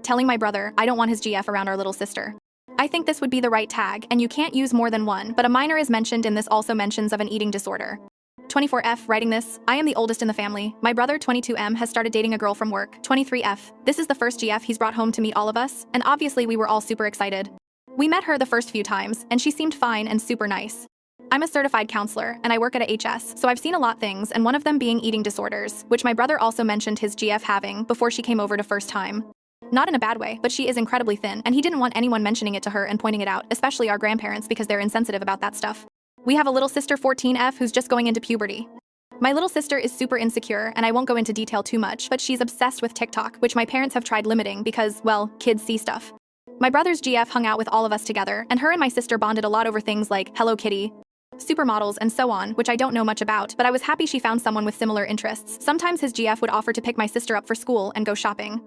telling my brother I don't want his GF around our little sister. I think this would be the right tag, and you can't use more than one, but a minor is mentioned in this also mentions of an eating disorder. 24F, writing this, I am the oldest in the family. My brother, 22M, has started dating a girl from work. 23F, this is the first GF he's brought home to meet all of us, and obviously we were all super excited. We met her the first few times, and she seemed fine and super nice. I'm a certified counselor, and I work at a HS, so I've seen a lot things, and one of them being eating disorders, which my brother also mentioned his GF having before she came over the first time. Not in a bad way, but she is incredibly thin, and he didn't want anyone mentioning it to her and pointing it out, especially our grandparents because they're insensitive about that stuff. We have a little sister 14F who's just going into puberty. My little sister is super insecure, and I won't go into detail too much, but she's obsessed with TikTok, which my parents have tried limiting because, well, kids see stuff. My brother's GF hung out with all of us together, and her and my sister bonded a lot over things like Hello Kitty, supermodels, and so on, which I don't know much about, but I was happy she found someone with similar interests. Sometimes his GF would offer to pick my sister up for school and go shopping.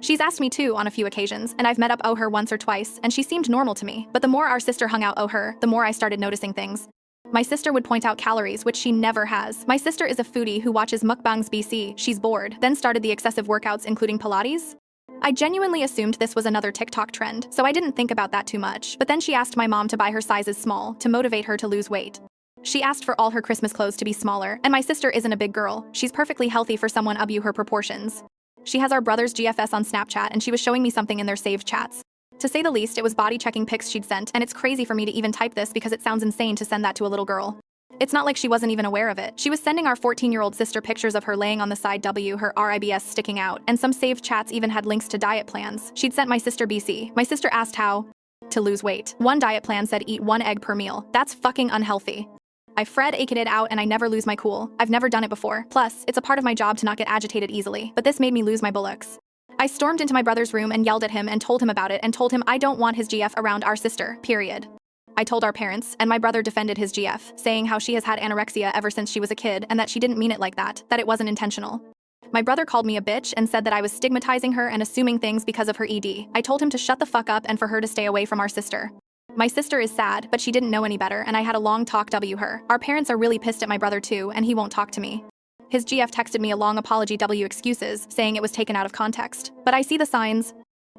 She's asked me too on a few occasions, and I've met up her once or twice, and she seemed normal to me, but the more our sister hung out her, the more I started noticing things. My sister would point out calories, which she never has. My sister is a foodie who watches mukbangs BC, she's bored, then started the excessive workouts including Pilates. I genuinely assumed this was another TikTok trend, so I didn't think about that too much, but then she asked my mom to buy her sizes small to motivate her to lose weight. She asked for all her Christmas clothes to be smaller, and my sister isn't a big girl, she's perfectly healthy for someone of her proportions. She has our brother's GFS on Snapchat, and she was showing me something in their saved chats. To say the least, it was body-checking pics she'd sent, and it's crazy for me to even type this because it sounds insane to send that to a little girl. It's not like she wasn't even aware of it. She was sending our 14-year-old sister pictures of her laying on the side her ribs sticking out, and some saved chats even had links to diet plans. She'd sent my sister BC. My sister asked how to lose weight. One diet plan said eat 1 egg per meal. That's fucking unhealthy. I Fred ached it out and I never lose my cool. I've never done it before. Plus, it's a part of my job to not get agitated easily, but this made me lose my bullocks. I stormed into my brother's room and yelled at him and told him about it and told him I don't want his GF around our sister, period. I told our parents, and my brother defended his GF, saying how she has had anorexia ever since she was a kid and that she didn't mean it like that it wasn't intentional. My brother called me a bitch and said that I was stigmatizing her and assuming things because of her ED. I told him to shut the fuck up and for her to stay away from our sister. My sister is sad, but she didn't know any better, and I had a long talk her. Our parents are really pissed at my brother too, and he won't talk to me. His GF texted me a long apology excuses, saying it was taken out of context. But I see the signs.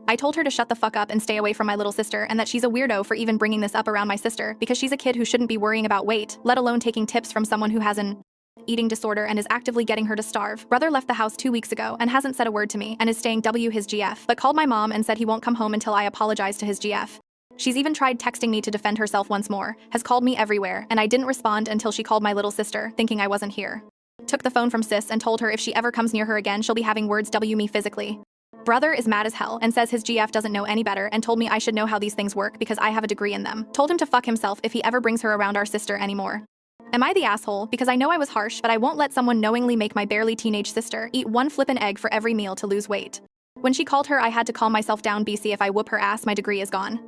I told her to shut the fuck up and stay away from my little sister and that she's a weirdo for even bringing this up around my sister because she's a kid who shouldn't be worrying about weight, let alone taking tips from someone who has an eating disorder and is actively getting her to starve. Brother left the house 2 weeks ago and hasn't said a word to me and is staying his GF, but called my mom and said he won't come home until I apologize to his GF. She's even tried texting me to defend herself once more, has called me everywhere, and I didn't respond until she called my little sister, thinking I wasn't here. Took the phone from sis and told her if she ever comes near her again she'll be having words me physically. Brother is mad as hell and says his GF doesn't know any better and told me I should know how these things work because I have a degree in them. Told him to fuck himself if he ever brings her around our sister anymore. Am I the asshole? Because I know I was harsh, but I won't let someone knowingly make my barely teenage sister eat 1 flippin' egg for every meal to lose weight. When she called her I had to calm myself down BC if I whoop her ass my degree is gone.